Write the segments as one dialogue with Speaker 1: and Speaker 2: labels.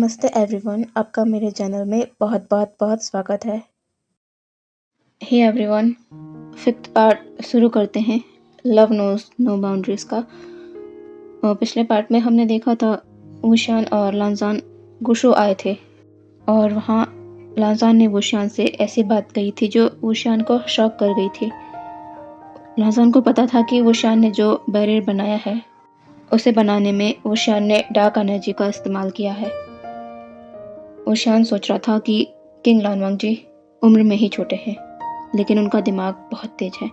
Speaker 1: नमस्ते एवरीवन, आपका मेरे चैनल में बहुत बहुत बहुत स्वागत है। हे एवरीवन, 5th पार्ट शुरू करते हैं लव नोज नो बाउंड्रीज का। पिछले पार्ट में हमने देखा था वुशियान और लांजान गुशो आए थे और वहाँ लांजान ने वुशियान से ऐसी बात कही थी जो वुशियान को शॉक कर गई थी। लांजान को पता था कि वुशियान ने जो बैरियर बनाया है उसे बनाने में वुशियान ने डार्क एनर्जी का इस्तेमाल किया है। वुशियान सोच रहा था कि किंग लानवांग जी उम्र में ही छोटे हैं, लेकिन उनका दिमाग बहुत तेज है।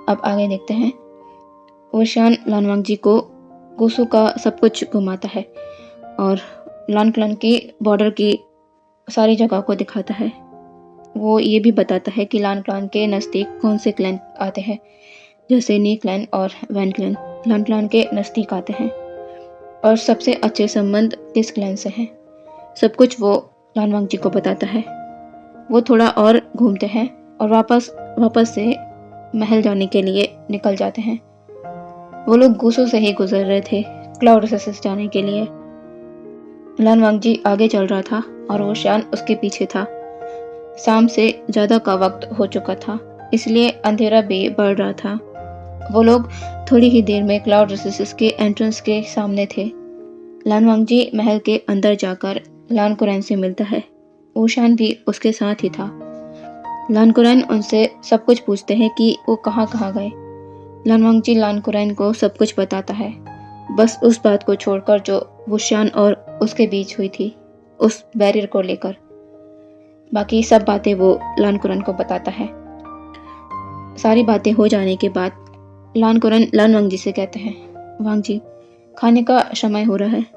Speaker 1: अब आगे देखते हैं। वुशियान लानवांग जी को गुसु का सब कुछ घुमाता है और लान क्लैन की बॉर्डर की सारी जगह को दिखाता है। वो ये भी बताता है कि लान क्लैन के नज़दीक कौन से क्लैन आते हैं, जैसे नी क्लैन और वैन क्लैन लान क्लैन के नज़दीक आते हैं और सबसे अच्छे संबंध किस क्लैन से हैं। सब कुछ वो लानवांग जी को बताता है। वो थोड़ा और घूमते हैं और वापस से महल जाने के लिए निकल जाते हैं। वो लोग गुसो से ही गुजर रहे थे क्लाउड रिसेस जाने के लिए। लानवांग जी आगे चल रहा था और वुशियान उसके पीछे था। शाम से ज़्यादा का वक्त हो चुका था, इसलिए अंधेरा भी बढ़ रहा था। वो लोग थोड़ी ही देर में क्लाउड रिसेस के एंट्रेंस के सामने थे। लानवांग जी महल के अंदर जाकर लान कुरैन से मिलता है। वुशियान भी उसके साथ ही था। लान कुरैन उनसे सब कुछ पूछते हैं कि वो कहाँ कहाँ गए। लानवांग जी लान कुरैन को सब कुछ बताता है, बस उस बात को छोड़कर जो वुशियान और उसके बीच हुई थी, उस बैरियर को लेकर। बाकी सब बातें वो लान कुरैन को बताता है। सारी बातें हो जाने के बाद लान कुरैन लानवांग जी से कहते हैं, वांग जी, खाने का समय हो रहा है।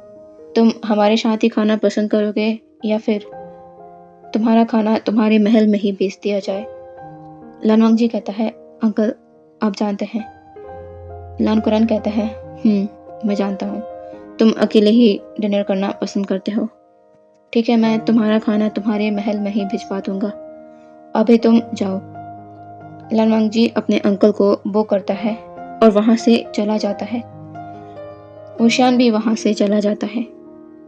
Speaker 1: तुम हमारे साथ ही खाना पसंद करोगे या फिर तुम्हारा खाना तुम्हारे महल में ही बेच दिया जाए। लानवांग जी कहता है, अंकल आप जानते हैं। लान कुरैन कहता है, मैं जानता हूँ, तुम अकेले ही डिनर करना पसंद करते हो। ठीक है, मैं तुम्हारा खाना तुम्हारे महल में ही भिजवा दूंगा, अभी तुम जाओ। लानवांग जी अपने अंकल को वो करता है और वहाँ से चला जाता है। वुशियान भी वहाँ से चला जाता है।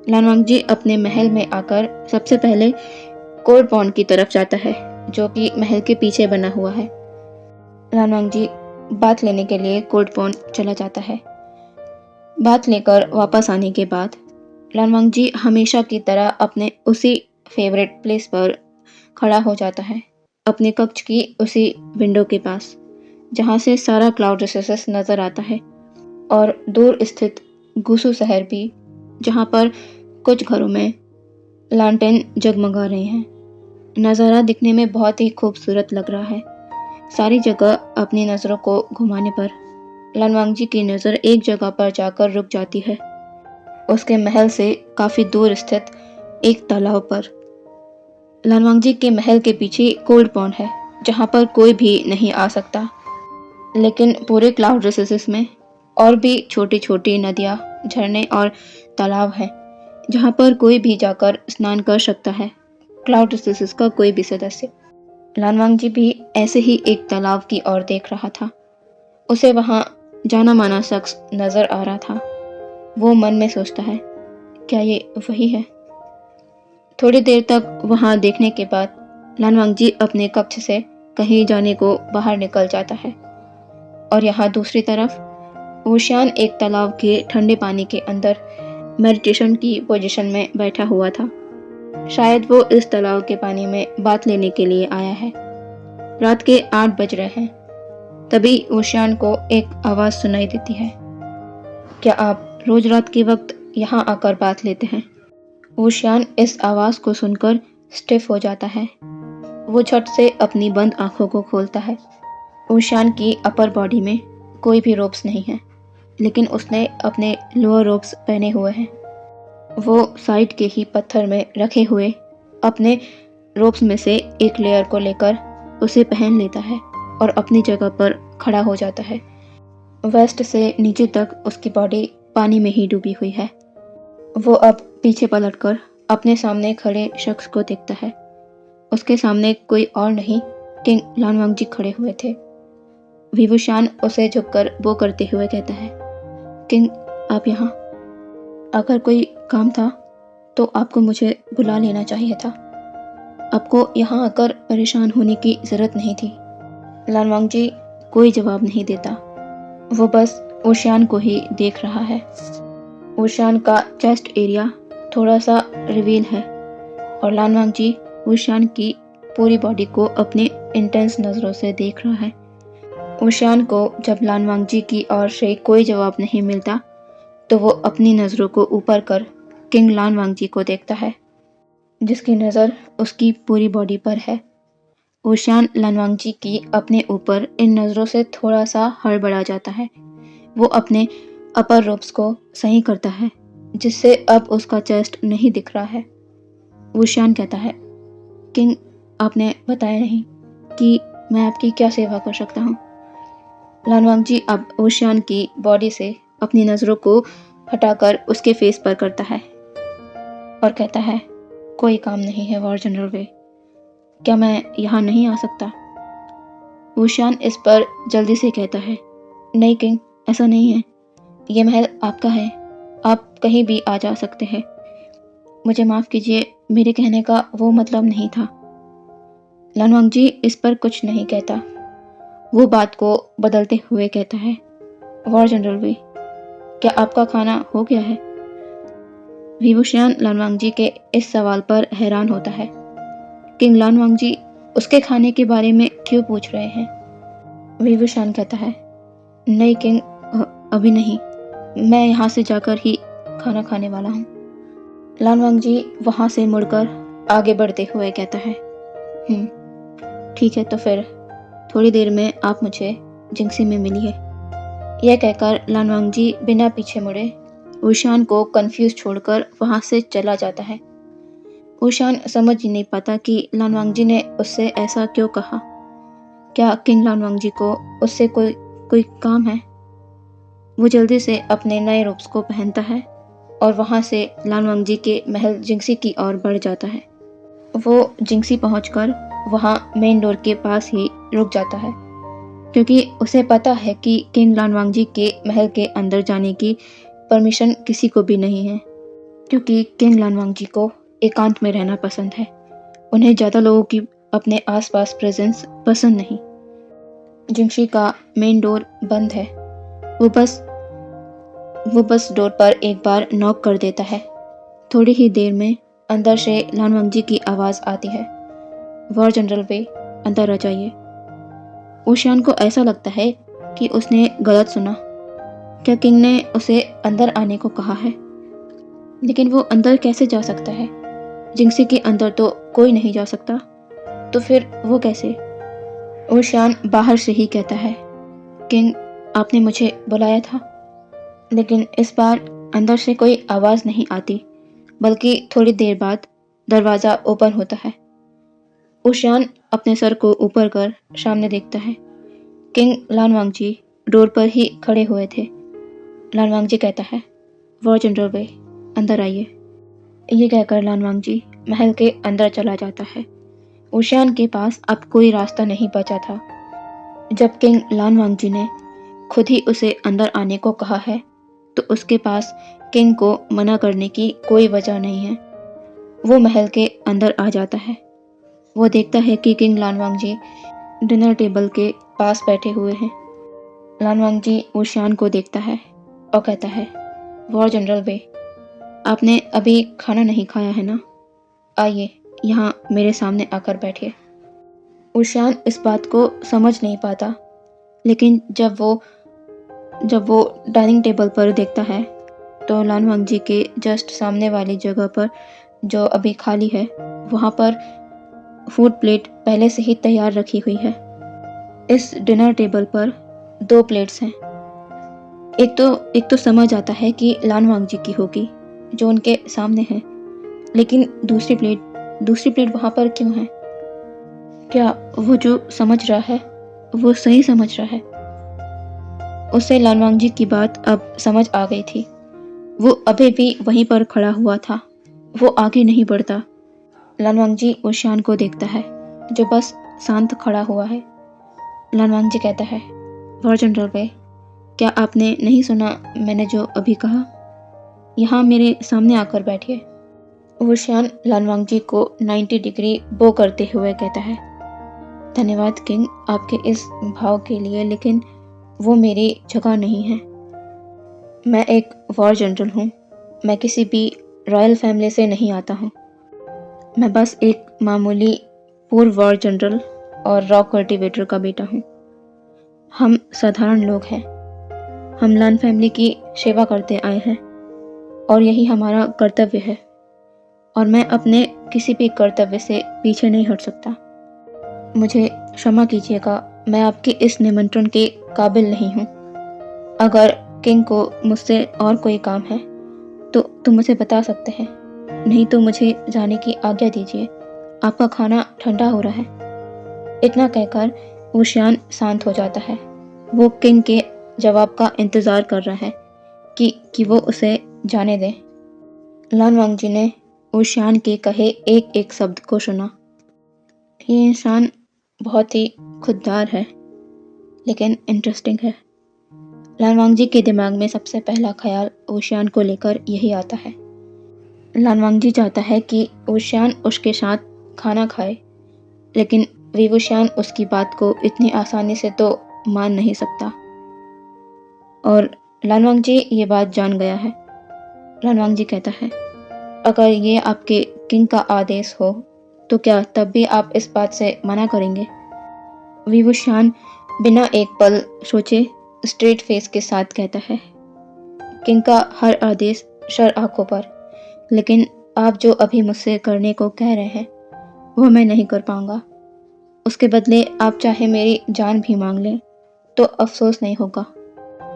Speaker 1: लानवांग जी अपने महल में आकर सबसे पहले कोर्ट पॉन्ड की तरफ जाता है, जो कि महल के पीछे बना हुआ है। लानवांग जी बात लेने के लिए कोर्ट पॉन्ड चला जाता है। बात लेकर वापस आने के बाद लानवांग जी हमेशा की तरह अपने उसी फेवरेट प्लेस पर खड़ा हो जाता है, अपने कक्ष की उसी विंडो के पास जहाँ से सारा क्लाउड रिसेस नज़र आता है और दूर स्थित गुसु शहर भी, जहाँ पर कुछ घरों में लालटेन जगमगा रहे हैं। नज़ारा दिखने में बहुत ही खूबसूरत लग रहा है। सारी जगह अपनी नज़रों को घुमाने पर लानवांग जी की नज़र एक जगह पर जाकर रुक जाती है, उसके महल से काफ़ी दूर स्थित एक तालाब पर। लानवांग जी के महल के पीछे कोल्ड पॉन्ड है, जहाँ पर कोई भी नहीं आ सकता, लेकिन पूरे क्लाउड रिसेस में और भी छोटी छोटी नदियाँ, झरने और तालाब हैं, जहाँ पर कोई भी जाकर स्नान कर सकता है, क्लाउड रिसेस का कोई भी सदस्य। लानवांग जी भी ऐसे ही एक तालाब की ओर देख रहा था। उसे वहाँ जाना माना शख्स नजर आ रहा था। वो मन में सोचता है, क्या ये वही है? थोड़ी देर तक वहाँ देखने के बाद लानवांग जी अपने कक्ष से कहीं जाने को बाहर निकल जाता है और यहाँ दूसरी तरफ वुशियान एक तालाब के ठंडे पानी के अंदर मेडिटेशन की पोजीशन में बैठा हुआ था। शायद वो इस तालाब के पानी में बात लेने के लिए आया है। रात के 8 बज रहे हैं। तभी वुशियान को एक आवाज़ सुनाई देती है, क्या आप रोज रात के वक्त यहाँ आकर बात लेते हैं? वुशियान इस आवाज़ को सुनकर स्टिफ हो जाता है। वो झट से अपनी बंद आंखों को खोलता है। वुशियान की अपर बॉडी में कोई भी रोब्स नहीं है, लेकिन उसने अपने लोअर रोब्स पहने हुए हैं। वो साइड के ही पत्थर में रखे हुए अपने रोब्स में से एक लेयर को लेकर उसे पहन लेता है और अपनी जगह पर खड़ा हो जाता है। वेस्ट से नीचे तक उसकी बॉडी पानी में ही डूबी हुई है। वो अब पीछे पलटकर अपने सामने खड़े शख्स को देखता है। उसके सामने कोई और नहीं, किंग लानवांग जी खड़े हुए थे। विभूषान उसे झुककर वो करते हुए कहता है, किंग आप यहाँ? अगर कोई काम था तो आपको मुझे बुला लेना चाहिए था। आपको यहाँ आकर परेशान होने की ज़रूरत नहीं थी। लान वांगजी कोई जवाब नहीं देता। वो बस ओशियान को ही देख रहा है। ओशियान का चेस्ट एरिया थोड़ा सा रिवील है और लान वांगजी ओशियान की पूरी बॉडी को अपनी इंटेंस नज़रों से देख रहा है। ओशियान को जब लान वांगजी की ओर से कोई जवाब नहीं मिलता तो वो अपनी नज़रों को ऊपर कर किंग लान वांगजी को देखता है, जिसकी नज़र उसकी पूरी बॉडी पर है। ओशियान लान वांगजी की अपने ऊपर इन नज़रों से थोड़ा सा हड़बड़ा जाता है। वो अपने अपर रोब्स को सही करता है, जिससे अब उसका चेस्ट नहीं दिख रहा है। ओशियान कहता है, किंग, आपने बताया नहीं कि मैं आपकी क्या सेवा कर सकता हूँ। लान वांगजी अब ओशियान की बॉडी से अपनी नज़रों को हटाकर उसके फेस पर करता है और कहता है, कोई काम नहीं है वॉर जनरल वे, क्या मैं यहाँ नहीं आ सकता? ओशियान इस पर जल्दी से कहता है, नहीं किंग, ऐसा नहीं है। ये महल आपका है, आप कहीं भी आ जा सकते हैं। मुझे माफ़ कीजिए, मेरे कहने का वो मतलब नहीं था। लान वांगजी इस पर कुछ नहीं कहता। वो बात को बदलते हुए कहता है, वॉर जनरल वे, क्या आपका खाना हो गया है? विभूषण लान वांगजी के इस सवाल पर हैरान होता है। किंग लान वांगजी उसके खाने के बारे में क्यों पूछ रहे हैं? विभूषण कहता है, नहीं किंग, अभी नहीं, मैं यहाँ से जाकर ही खाना खाने वाला हूँ। लान वांगजी वहाँ से मुड़कर आगे बढ़ते हुए कहता है, ठीक है, तो फिर थोड़ी देर में आप मुझे जिंगसी में मिलिए। यह कहकर लान वांगजी बिना पीछे मुड़े ओशियान को कंफ्यूज छोड़कर वहाँ से चला जाता है। ओशियान समझ ही नहीं पाता कि लान वांगजी ने उससे ऐसा क्यों कहा। क्या किंग लान वांगजी को उससे कोई काम है? वो जल्दी से अपने नए रूप्स को पहनता है और वहाँ से लान वांगजी के महल जिंगसी की ओर बढ़ जाता है। वो जिंगसी पहुँचकर वहाँ मेन डोर के पास ही रुक जाता है, क्योंकि उसे पता है कि किंग लान वांगजी के महल के अंदर जाने की परमिशन किसी को भी नहीं है, क्योंकि किंग लान वांगजी को एकांत में रहना पसंद है। उन्हें ज़्यादा लोगों की अपने आसपास प्रेजेंस पसंद नहीं। जिंगसी का मेन डोर बंद है। वो बस डोर पर एक बार नॉक कर देता है। थोड़ी ही देर में अंदर से लान वांगजी की आवाज़ आती है, वॉर जनरल वे, अंदर आ जाइए। ओशियान को ऐसा लगता है कि उसने गलत सुना। क्या किंग ने उसे अंदर आने को कहा है? लेकिन वो अंदर कैसे जा सकता है? जिंगसी के अंदर तो कोई नहीं जा सकता, तो फिर वो कैसे? ओशियान बाहर से ही कहता है, किंग, आपने मुझे बुलाया था। लेकिन इस बार अंदर से कोई आवाज़ नहीं आती, बल्कि थोड़ी देर बाद दरवाज़ा ओपन होता है। ओशियान अपने सर को ऊपर कर सामने देखता है। किंग लान वांगजी डोर पर ही खड़े हुए थे। लान वांगजी कहता है, वॉर जनरल वे, अंदर आइए। ये कहकर लान वांगजी महल के अंदर चला जाता है। ओशियान के पास अब कोई रास्ता नहीं बचा था। जब किंग लान वांगजी ने खुद ही उसे अंदर आने को कहा है, तो उसके पास किंग को मना करने की कोई वजह नहीं है। वो महल के अंदर आ जाता है। वो देखता है कि किंग लान वांगजी डिनर टेबल के पास बैठे हुए हैं। लान वांगजी ओशियान को देखता है और कहता है, वॉर जनरल वे, आपने अभी खाना नहीं खाया है ना? आइए, यहाँ मेरे सामने आकर बैठिए। ओशियान इस बात को समझ नहीं पाता, लेकिन जब वो डाइनिंग टेबल पर देखता है तो लान वांगजी के जस्ट सामने वाली जगह पर, जो अभी खाली है, वहाँ पर फूड प्लेट पहले से ही तैयार रखी हुई है। इस डिनर टेबल पर 2 प्लेट्स हैं। एक तो समझ आता है कि लान वांगजी की होगी, जो उनके सामने है, लेकिन दूसरी प्लेट वहाँ पर क्यों है? क्या वो जो समझ रहा है वो सही समझ रहा है? उसे लान वांगजी की बात अब समझ आ गई थी। वो अभी भी वहीं पर खड़ा हुआ था। वो आगे नहीं बढ़ता। लान वांगजी ओशियान को देखता है, जो बस शांत खड़ा हुआ है। लान वांगजी कहता है, वॉर जनरल वे, क्या आपने नहीं सुना मैंने जो अभी कहा? यहाँ मेरे सामने आकर बैठिए। वुशियान लानवांगजी को 90 डिग्री बो करते हुए कहता है, धन्यवाद किंग आपके इस भाव के लिए, लेकिन वो मेरी जगह नहीं है। मैं एक वॉर जनरल हूँ। मैं किसी भी रॉयल फैमिली से नहीं आता हूँ। मैं बस एक मामूली पूर्व वॉर जनरल और रॉक कल्टीवेटर का बेटा हूँ। हम साधारण लोग हैं। हम लान फैमिली की सेवा करते आए हैं और यही हमारा कर्तव्य है, और मैं अपने किसी भी कर्तव्य से पीछे नहीं हट सकता। मुझे क्षमा कीजिएगा, मैं आपके इस निमंत्रण के काबिल नहीं हूँ। अगर किंग को मुझसे और कोई काम है तो तुम मुझे बता सकते हैं, नहीं तो मुझे जाने की आज्ञा दीजिए। आपका खाना ठंडा हो रहा है। इतना कहकर वुशियान शांत हो जाता है। वो किंग के जवाब का इंतज़ार कर रहा है कि वो उसे जाने दें। लानवांगजी ने वुशियान के कहे एक एक शब्द को सुना। ये इंसान बहुत ही खुददार है, लेकिन इंटरेस्टिंग है। लानवांगजी के दिमाग में सबसे पहला ख्याल वुशियान को लेकर यही आता है। लानवांगजी चाहता है कि वुशियान उसके साथ खाना खाए, लेकिन वुशियान उसकी बात को इतनी आसानी से तो मान नहीं सकता, और लानवांगजी ये बात जान गया है। लानवांगजी कहता है, अगर ये आपके किंग का आदेश हो तो क्या तब भी आप इस बात से मना करेंगे? वुशियान बिना एक पल सोचे स्ट्रेट फेस के साथ कहता है, किंग का हर आदेश सर आंखों पर, लेकिन आप जो अभी मुझसे करने को कह रहे हैं वो मैं नहीं कर पाऊंगा। उसके बदले आप चाहे मेरी जान भी मांग लें तो अफसोस नहीं होगा।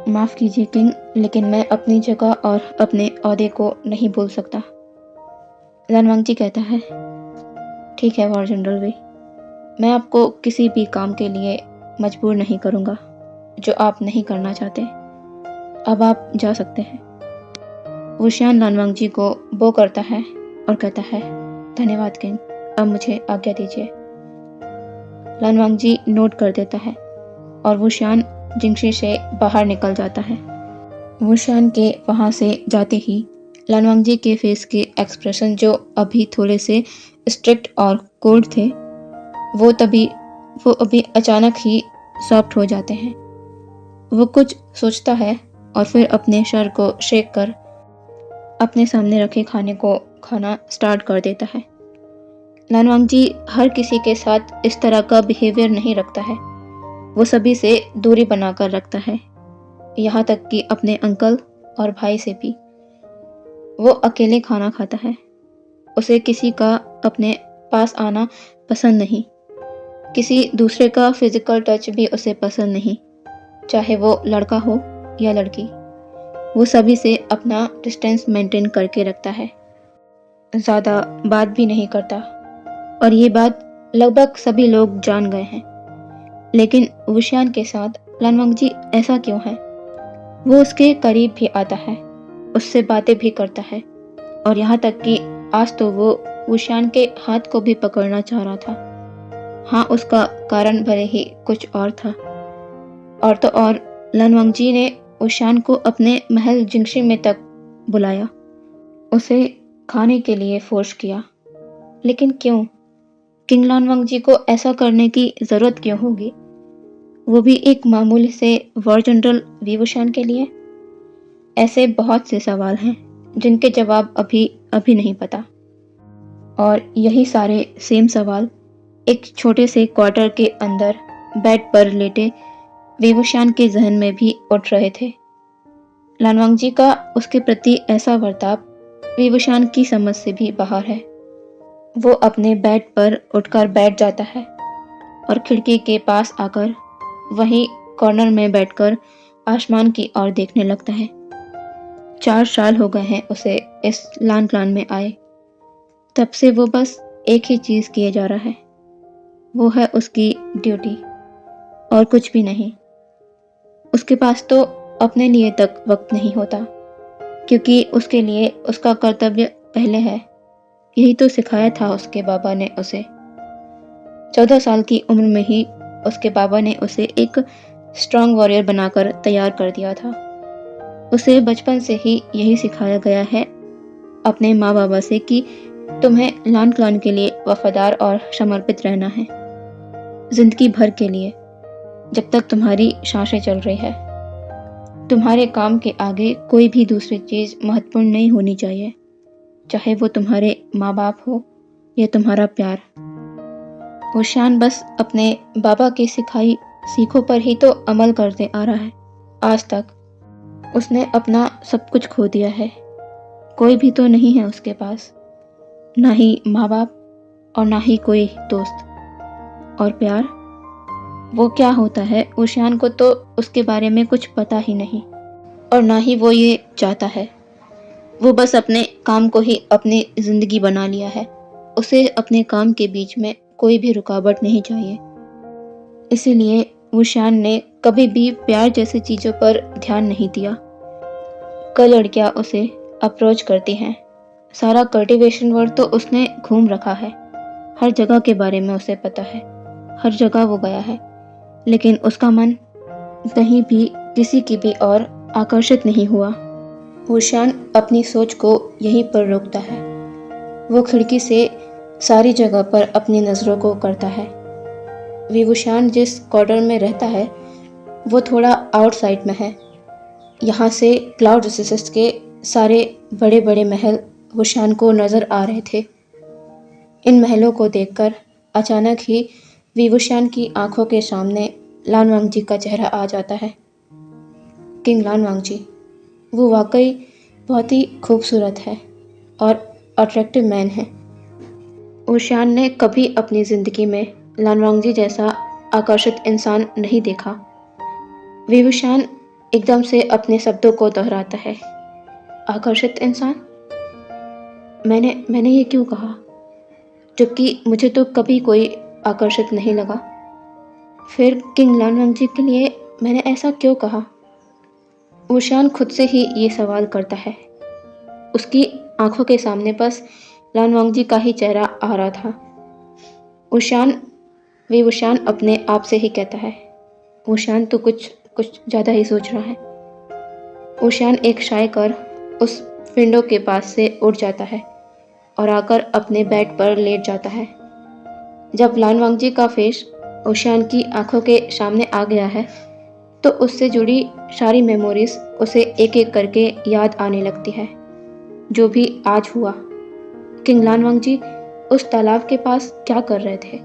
Speaker 1: माफ़ कीजिए किंग, लेकिन मैं अपनी जगह और अपने ओहदे को नहीं भूल सकता। लानवांगजी कहता है, ठीक है वॉर जनरल वे, मैं आपको किसी भी काम के लिए मजबूर नहीं करूँगा जो आप नहीं करना चाहते। अब आप जा सकते हैं। वुशियान लानवांगजी को बो करता है और कहता है, धन्यवाद किंग, अब मुझे आज्ञा दीजिए। लानवांगजी नोट कर देता है और वुशियान जिंगशी से बाहर निकल जाता है। वुशियान के वहाँ से जाते ही लानवांगजी के फेस के एक्सप्रेशन जो अभी थोड़े से स्ट्रिक्ट और कोल्ड थे, वो अभी अचानक ही सॉफ्ट हो जाते हैं। वो कुछ सोचता है और फिर अपने सर को शेक कर अपने सामने रखे खाने को खाना स्टार्ट कर देता है। लानवांगजी हर किसी के साथ इस तरह का बिहेवियर नहीं रखता है। वो सभी से दूरी बनाकर रखता है, यहाँ तक कि अपने अंकल और भाई से भी। वो अकेले खाना खाता है। उसे किसी का अपने पास आना पसंद नहीं। किसी दूसरे का फिजिकल टच भी उसे पसंद नहीं, चाहे वो लड़का हो या लड़की। वो सभी से अपना डिस्टेंस मेंटेन करके रखता है, ज़्यादा बात भी नहीं करता, और ये बात लगभग सभी लोग जान गए हैं। लेकिन वुशियान के साथ लानवांगजी ऐसा क्यों है? वो उसके करीब भी आता है, उससे बातें भी करता है, और यहाँ तक कि आज तो वो वुशियान के हाथ को भी पकड़ना चाह रहा था। हाँ, उसका कारण भले ही कुछ और था। और तो और लानवांगजी ने वुशियान को अपने महल जिंगशी में तक बुलाया, उसे खाने के लिए फोर्स किया। लेकिन क्यों? किंग लानवांगजी को ऐसा करने की ज़रूरत क्यों होगी, वो भी एक मामूली से वॉर जनरल वुशियान के लिए? ऐसे बहुत से सवाल हैं जिनके जवाब अभी नहीं पता, और यही सारे सेम सवाल एक छोटे से क्वार्टर के अंदर बेड पर लेटे वुशियान के जहन में भी उठ रहे थे। लानवांगजी का उसके प्रति ऐसा बर्ताव वुशियान की समझ से भी बाहर है। वो अपने बेड पर उठकर बैठ जाता है और खिड़की के पास आकर वहीं कॉर्नर में बैठकर आसमान की ओर देखने लगता है। 4 साल हो गए हैं उसे इस लान प्लान में आए। तब से वो बस एक ही चीज़ किए जा रहा है, वो है उसकी ड्यूटी, और कुछ भी नहीं। उसके पास तो अपने लिए तक वक्त नहीं होता, क्योंकि उसके लिए उसका कर्तव्य पहले है। यही तो सिखाया था उसके बाबा ने उसे। 14 साल की उम्र में ही उसके बाबा ने उसे एक स्ट्रांग वॉरियर बनाकर तैयार कर दिया था। उसे बचपन से ही यही सिखाया गया है अपने माँ बाबा से कि तुम्हें लान क्लान के लिए वफादार और समर्पित रहना है, जिंदगी भर के लिए, जब तक तुम्हारी सांसें चल रही है। तुम्हारे काम के आगे कोई भी दूसरी चीज़ महत्वपूर्ण नहीं होनी चाहिए, चाहे वो तुम्हारे माँ बाप हो या तुम्हारा प्यार। ओशियान बस अपने बाबा की सिखाई सीखों पर ही तो अमल करते आ रहा है आज तक। उसने अपना सब कुछ खो दिया है, कोई भी तो नहीं है उसके पास, ना ही माँ बाप और ना ही कोई दोस्त। और प्यार, वो क्या होता है ओशियान को तो उसके बारे में कुछ पता ही नहीं, और ना ही वो ये चाहता है। वो बस अपने काम को ही अपनी ज़िंदगी बना लिया है। उसे अपने काम के बीच में कोई भी रुकावट नहीं चाहिए। इसीलिए ओशियान ने कभी भी प्यार जैसी चीज़ों पर ध्यान नहीं दिया। कई लड़कियां उसे अप्रोच करती हैं, सारा कल्टीवेशन वर्ड तो उसने घूम रखा है, हर जगह के बारे में उसे पता है, हर जगह वो गया है, लेकिन उसका मन कहीं भी किसी की भी और आकर्षित नहीं हुआ। ओशियान अपनी सोच को यहीं पर रोकता है। वो खिड़की से सारी जगह पर अपनी नज़रों को करता है। विभूषण जिस क्वार्टर में रहता है वो थोड़ा आउटसाइड में है। यहाँ से क्लाउड रिसोर्सेस के सारे बड़े बड़े महल वुशान को नज़र आ रहे थे। इन महलों को देखकर अचानक ही विभूषण की आंखों के सामने लान वांगजी का चेहरा आ जाता है। किंग लान वांगजी, वो वाकई बहुत ही खूबसूरत है और अट्रैक्टिव मैन है। ओशियान ने कभी अपनी ज़िंदगी में लान वांगजी जैसा आकर्षित इंसान नहीं देखा। विभूषण एकदम से अपने शब्दों को दोहराता है। आकर्षित इंसान? मैंने ये क्यों कहा, जबकि मुझे तो कभी कोई आकर्षित नहीं लगा। फिर किंग लान वांगजी के लिए मैंने ऐसा क्यों कहा? ओशियान खुद से ही ये सवाल करता है। उसकी आंखों के सामने बस लान वांगजी का ही चेहरा आ रहा था। विभूषण अपने आप से ही कहता है, ओशियान तो कुछ ज़्यादा ही सोच रहा है। ओशियान एक शाय कर उस विंडो के पास से उठ जाता है और आकर अपने बेड पर लेट जाता है। जब लान वांगजी का फेस ओशियान की आंखों के सामने आ गया है तो उससे जुड़ी सारी मेमोरीज उसे एक एक करके याद आने लगती है, जो भी आज हुआ। किंग लान वांगजी उस तालाब के पास क्या कर रहे थे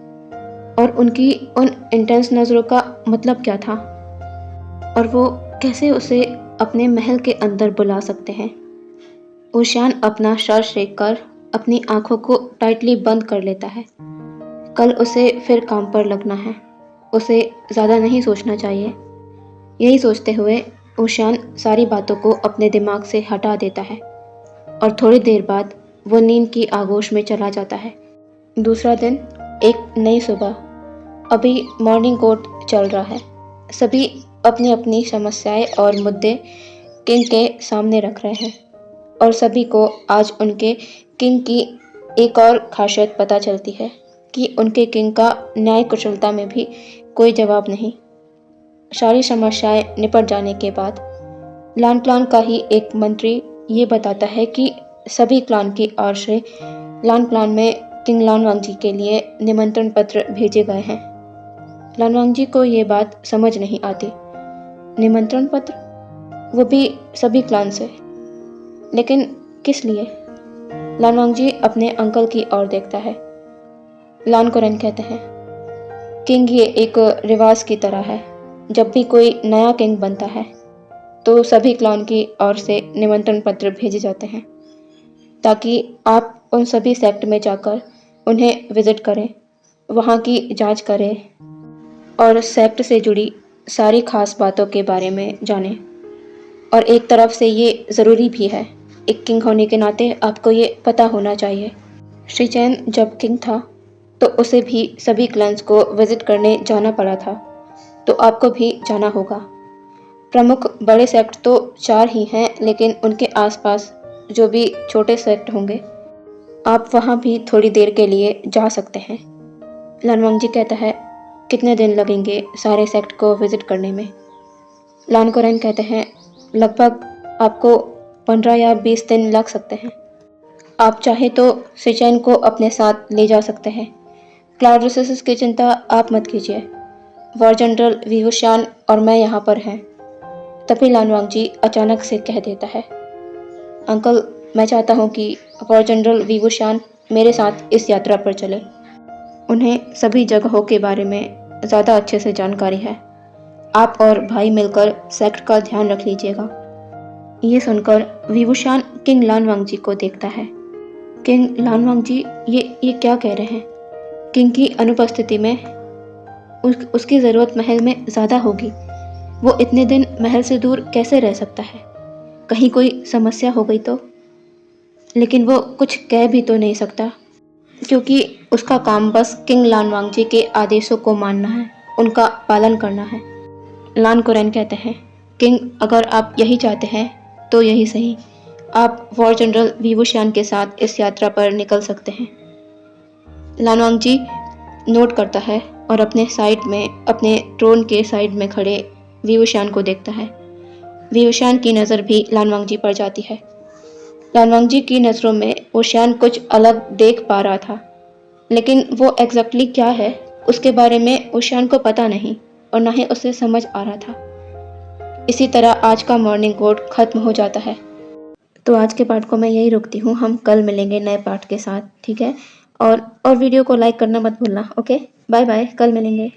Speaker 1: और उनकी उन इंटेंस नज़रों का मतलब क्या था, और वो कैसे उसे अपने महल के अंदर बुला सकते हैं। ओशियान अपना सर शेक कर अपनी आंखों को टाइटली बंद कर लेता है। कल उसे फिर काम पर लगना है, उसे ज़्यादा नहीं सोचना चाहिए। यही सोचते हुए ओशियान सारी बातों को अपने दिमाग से हटा देता है और थोड़ी देर बाद वो नींद की आगोश में चला जाता है। दूसरा दिन, एक नई सुबह। अभी मॉर्निंग कोर्ट चल रहा है। सभी अपनी अपनी समस्याएं और मुद्दे किंग के सामने रख रहे हैं और सभी को आज उनके किंग की एक और खासियत पता चलती है कि उनके किंग का न्याय कुशलता में भी कोई जवाब नहीं। सारी समस्याएं निपट जाने के बाद लान क्लान का ही एक मंत्री ये बताता है कि सभी क्लान की ओर से लान क्लान में किंग लान वांगजी के लिए निमंत्रण पत्र भेजे गए हैं। लान वांगजी को ये बात समझ नहीं आती। निमंत्रण पत्र, वो भी सभी क्लान से, लेकिन किस लिए? लान वांगजी अपने अंकल की ओर देखता है। लान कोरेन कहते हैं, किंग ये एक रिवाज की तरह है, जब भी कोई नया किंग बनता है तो सभी क्लान की ओर से निमंत्रण पत्र भेजे जाते हैं ताकि आप उन सभी सेक्ट में जाकर उन्हें विजिट करें, वहाँ की जांच करें और सेक्ट से जुड़ी सारी खास बातों के बारे में जानें। और एक तरफ से ये ज़रूरी भी है, एक किंग होने के नाते आपको ये पता होना चाहिए। श्री चैन जब किंग था तो उसे भी सभी क्लैंस को विजिट करने जाना पड़ा था, तो आपको भी जाना होगा। प्रमुख बड़े सेक्ट तो 4 ही हैं, लेकिन उनके आसपास जो भी छोटे सेक्ट होंगे आप वहाँ भी थोड़ी देर के लिए जा सकते हैं। लान वांगजी कहता है, कितने दिन लगेंगे सारे सेक्ट को विजिट करने में? लान कोरेन कहते हैं, लगभग आपको 15 या 20 दिन लग सकते हैं। आप चाहे तो सिचेन को अपने साथ ले जा सकते हैं। क्लाउड रिसोर्सेज की चिंता आप मत कीजिए। वॉर जनरल विवुशान और मैं यहाँ पर हैं। तभी लानवांग जी अचानक से कह देता है, अंकल, मैं चाहता हूँ कि वॉर जनरल विवुशान मेरे साथ इस यात्रा पर चले। उन्हें सभी जगहों के बारे में ज़्यादा अच्छे से जानकारी है। आप और भाई मिलकर सेक्ट का ध्यान रख लीजिएगा। ये सुनकर विवुशान किंग लानवांग जी को देखता है। किंग लानवांग जी ये क्या कह रहे हैं? किंग की अनुपस्थिति में उसकी ज़रूरत महल में ज़्यादा होगी। वो इतने दिन महल से दूर कैसे रह सकता है? कहीं कोई समस्या हो गई तो? लेकिन वो कुछ कह भी तो नहीं सकता, क्योंकि उसका काम बस किंग लानवांग जी के आदेशों को मानना है, उनका पालन करना है। लान कुरैन कहते हैं, किंग, अगर आप यही चाहते हैं तो यही सही। आप वॉर जनरल विवुशान के साथ इस यात्रा पर निकल सकते हैं। लानवांग जी नोट करता है और अपने साइड में, अपने ट्रोन के साइड में खड़े विवुशान को देखता है। विवुशान की नज़र भी लानवांग जी पर जाती है। लानवांग जी की नज़रों में ओशियान कुछ अलग देख पा रहा था, लेकिन वो एग्जैक्टली क्या है उसके बारे में ओशियान को पता नहीं और ना ही उसे समझ आ रहा था। इसी तरह आज का मॉर्निंग कोड खत्म हो जाता है। तो आज के पार्ट को मैं यही रोकती हूँ। हम कल मिलेंगे नए पार्ट के साथ, ठीक है? और वीडियो को लाइक करना मत भूलना। ओके, बाय बाय, कल मिलेंगे।